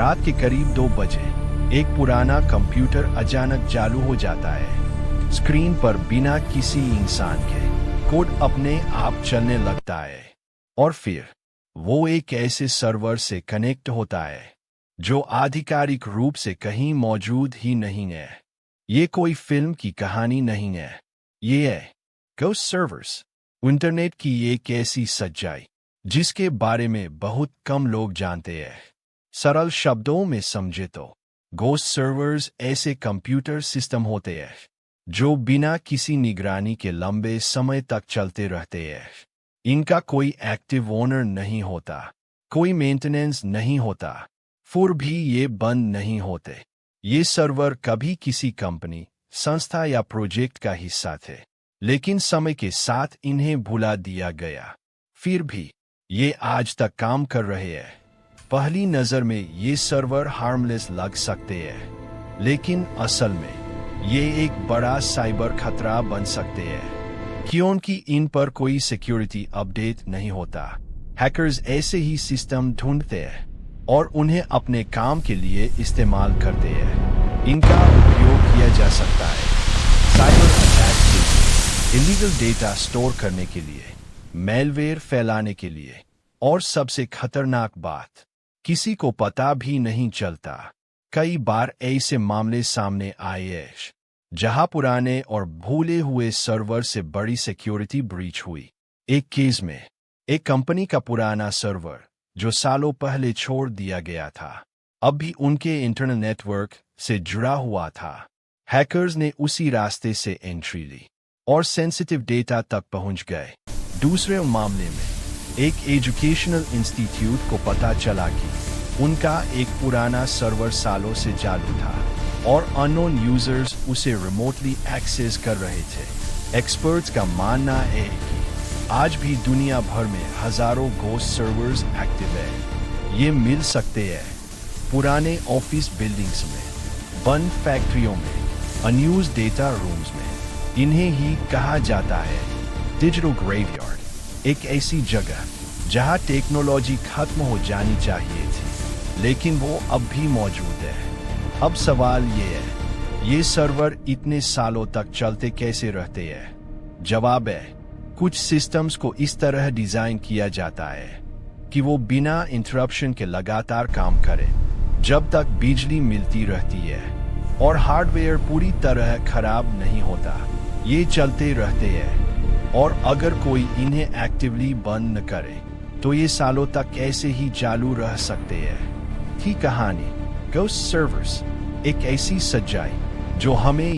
रात के करीब 2 बजे एक पुराना कंप्यूटर अचानक चालू हो जाता है। स्क्रीन पर बिना किसी इंसान के कोड अपने आप चलने लगता है और फिर वो एक ऐसे सर्वर से कनेक्ट होता है जो आधिकारिक रूप से कहीं मौजूद ही नहीं है। ये कोई फिल्म की कहानी नहीं है, ये है घोस्ट सर्वर्स, इंटरनेट की एक ऐसी सच्चाई जिसके बारे में बहुत कम लोग जानते हैं। सरल शब्दों में समझे तो घोस्ट सर्वर्स ऐसे कंप्यूटर सिस्टम होते हैं जो बिना किसी निगरानी के लंबे समय तक चलते रहते हैं। इनका कोई एक्टिव ओनर नहीं होता, कोई मेंटेनेंस नहीं होता, फिर भी ये बंद नहीं होते। ये सर्वर कभी किसी कंपनी, संस्था या प्रोजेक्ट का हिस्सा थे, लेकिन समय के साथ इन्हें भुला दिया गया। फिर भी ये आज तक काम कर रहे हैं। पहली नज़र में ये सर्वर हार्मलेस लग सकते हैं, लेकिन असल में ये एक बड़ा साइबर खतरा बन सकते हैं, क्योंकि इन पर कोई सिक्योरिटी अपडेट नहीं होता। हैकर्स ऐसे ही सिस्टम ढूंढते हैं और उन्हें अपने काम के लिए इस्तेमाल करते हैं। इनका उपयोग किया जा सकता है साइबर अटैक के लिए, इलीगल डेटा स्टोर करने के लिए, मेलवेयर फैलाने के लिए, और सबसे खतरनाक बात, किसी को पता भी नहीं चलता। कई बार ऐसे मामले सामने आए हैं जहां पुराने और भूले हुए सर्वर से बड़ी सिक्योरिटी ब्रीच हुई। एक केस में एक कंपनी का पुराना सर्वर जो सालों पहले छोड़ दिया गया था, अब भी उनके इंटरनेट नेटवर्क से जुड़ा हुआ था। हैकर्स ने उसी रास्ते से एंट्री ली और सेंसिटिव डेटा तक पहुंच गए। दूसरे मामले में एक एजुकेशनल इंस्टीट्यूट को पता चला कि उनका एक पुराना सर्वर सालों से चालू था और अननोन यूजर्स उसे रिमोटली एक्सेस कर रहे थे। एक्सपर्ट्स का मानना है कि आज भी दुनिया भर में हजारों घोस्ट सर्वर्स एक्टिव है। ये मिल सकते हैं पुराने ऑफिस बिल्डिंग्स में, बंद फैक्ट्रियों में, अनयूज्ड डेटा रूम्स में। इन्हें ही कहा जाता है डिजिटल ग्रेवयार्ड, एक ऐसी जगह जहां टेक्नोलॉजी खत्म हो जानी चाहिए थी, लेकिन वो अब भी मौजूद है। अब सवाल ये है, ये सर्वर इतने सालों तक चलते कैसे रहते हैं? जवाब है, कुछ सिस्टम्स को इस तरह डिजाइन किया जाता है कि वो बिना इंटरप्शन के लगातार काम करे जब तक बिजली मिलती रहती है और हार्डवेयर पूरी तरह खराब नहीं होता। ये चलते रहते हैं और अगर कोई इन्हें एक्टिवली बंद न करे तो ये सालों तक ऐसे ही चालू रह सकते हैं। की कहानी घोस्ट सर्वर्स, एक ऐसी सच्चाई जो हमें